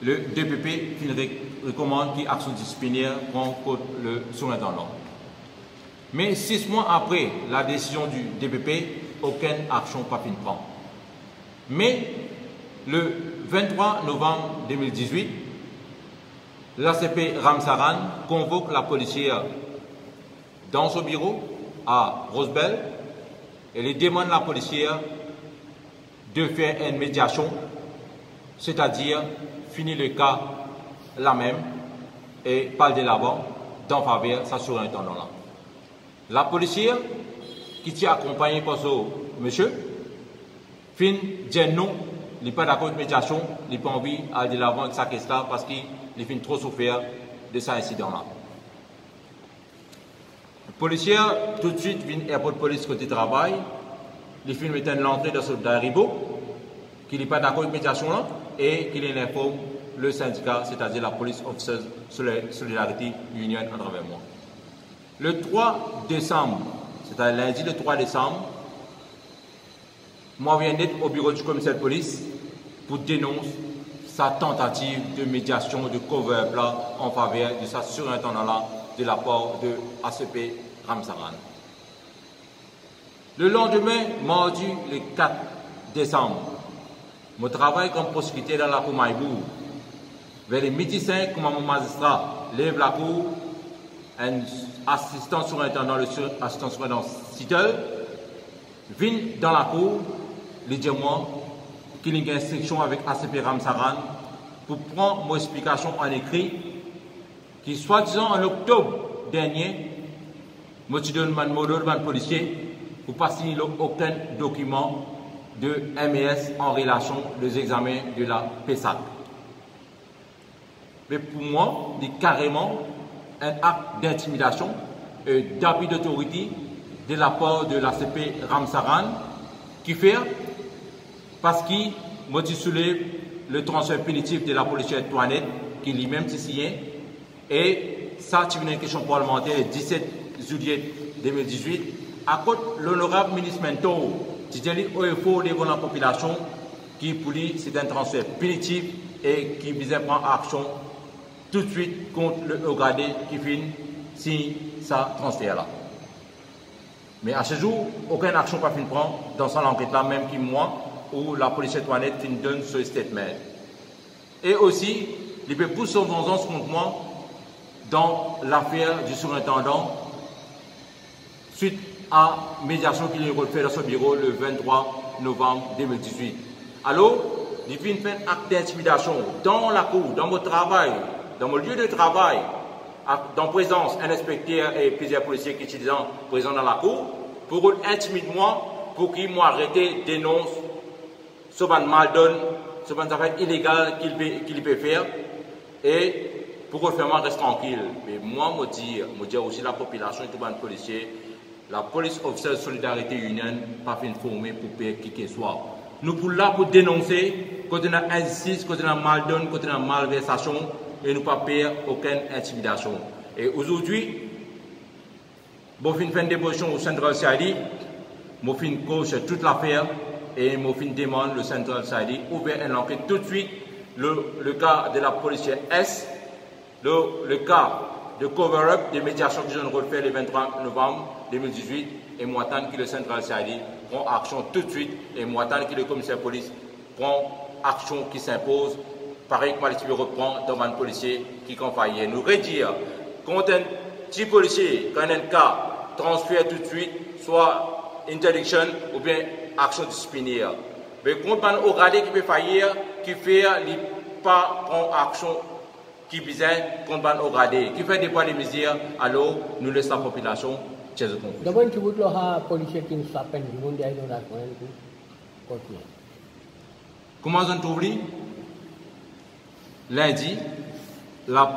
le DPP recommande qu'il action disciplinaire contre le sous-intendant. Mais 6 mois après la décision du DPP, aucune action pas fin prend. Mais le 23 novembre 2018, l'ACP Ramsaran convoque la policière dans son bureau à Rosebel et lui demande à la policière de faire une médiation, c'est-à-dire finir le cas là même et parler de l'avant dans faveur de sa surintendant-là. La policière qui tient accompagnée par ce monsieur, fin dit non, il n'est pas d'accord avec la médiation, il n'a pas envie d'aller de l'avant avec sa question parce qu'il fin trop souffert de cet incident-là. La policière, tout de suite, vient à l'aéroport de police côté travail, il fin mettre l'entrée dans ce Ribo, qu'il n'est pas d'accord avec la médiation-là et qu'il informe le syndicat, c'est-à-dire la Police Officers Solidarity Union en travers moi. Le 3 décembre, c'est-à-dire lundi le 3 décembre, moi viens d'être au bureau du commissaire de police pour dénoncer sa tentative de médiation de cover-up en faveur de sa surintendant-là de la part de ACP Ramsaran. Le lendemain, mardi le 4 décembre, mon travail comme prosécuteur dans la cour Maïbou, vers les midi 5, comme mon magistrat lève la cour, un assistant surintendant, le assistant surintendant Sitel, vient dans la cour, il dit moi qu'il y a une instruction avec ACP Ramsaran pour prendre mon explication en écrit, qui soi-disant en octobre dernier, je suis donné un policier pour pas signer aucun document de MES en relation aux examens de la PESAC. Mais pour moi, c'est carrément un acte d'intimidation et d'abus d'autorité de la part de l'ACP Ramsaran qui fait parce qu'il m'a soulève le transfert punitif de la policière Toinette qui lui-même signé et ça c'est une question parlementaire le 17 juillet 2018 à cause de l'honorable ministre Mento qui dit OFO devant la population qui pour lui c'est un transfert punitif et qui visait à prendre action tout de suite contre le Ogade qui finit si ça transfert là. Mais à ce jour, aucune action pas fin prendre dans cette enquête là, même qui moi, où la police Toinette fin donne ce statement. Et aussi, il peut pousser son vengeance contre moi dans l'affaire du surintendant suite à médiation qu'il a refait dans son bureau le 23 novembre 2018. Alors, il vient faire un acte d'intimidation dans la cour, dans mon travail, dans mon lieu de travail, dans présence un inspecteur et plusieurs policiers qui sont présents dans la cour, pour intimider moi, pour qu'ils m'ont arrêté, dénonce ce mal donne, ce affaire illégale qu'il peut faire, et pour que le firme reste tranquille. Mais moi, je dis aussi la population et tout le policier, la Police Officers Solidarity Union, pas fait formée pour payer qui que soit. Nous pour là pour dénoncer quand on a injustice, quand on a mal donne, quand on a malversation, et nous pas payer aucune intimidation. Et aujourd'hui, je fais une déposition au Central CID, je fais une cause sur toute l'affaire et je fais une demande le Central CID ouvert une enquête tout de suite. Le cas de la policière S, le cas de cover-up des médiations que je refait le 23 novembre 2018 et moi tant que le Central CID prend action tout de suite et moi tant que le commissaire de police prend action qui s'impose. Pareil que Malitibi reprend dans un policier qui confie. Nous redire, quand un petit policier, quand un cas, transfère tout de suite, soit interdiction ou bien action disciplinaire. Mais quand un Ogade qui peut faillir, qui fait, il pas prendre action qui vise contre un Ogade, qui fait des poids de mesures, alors nous laissons la population chez eux. D'abord, tu veux que le policier qui nous s'appelle, du monde est dans la coin. Comment on t'oublie? Lundi, la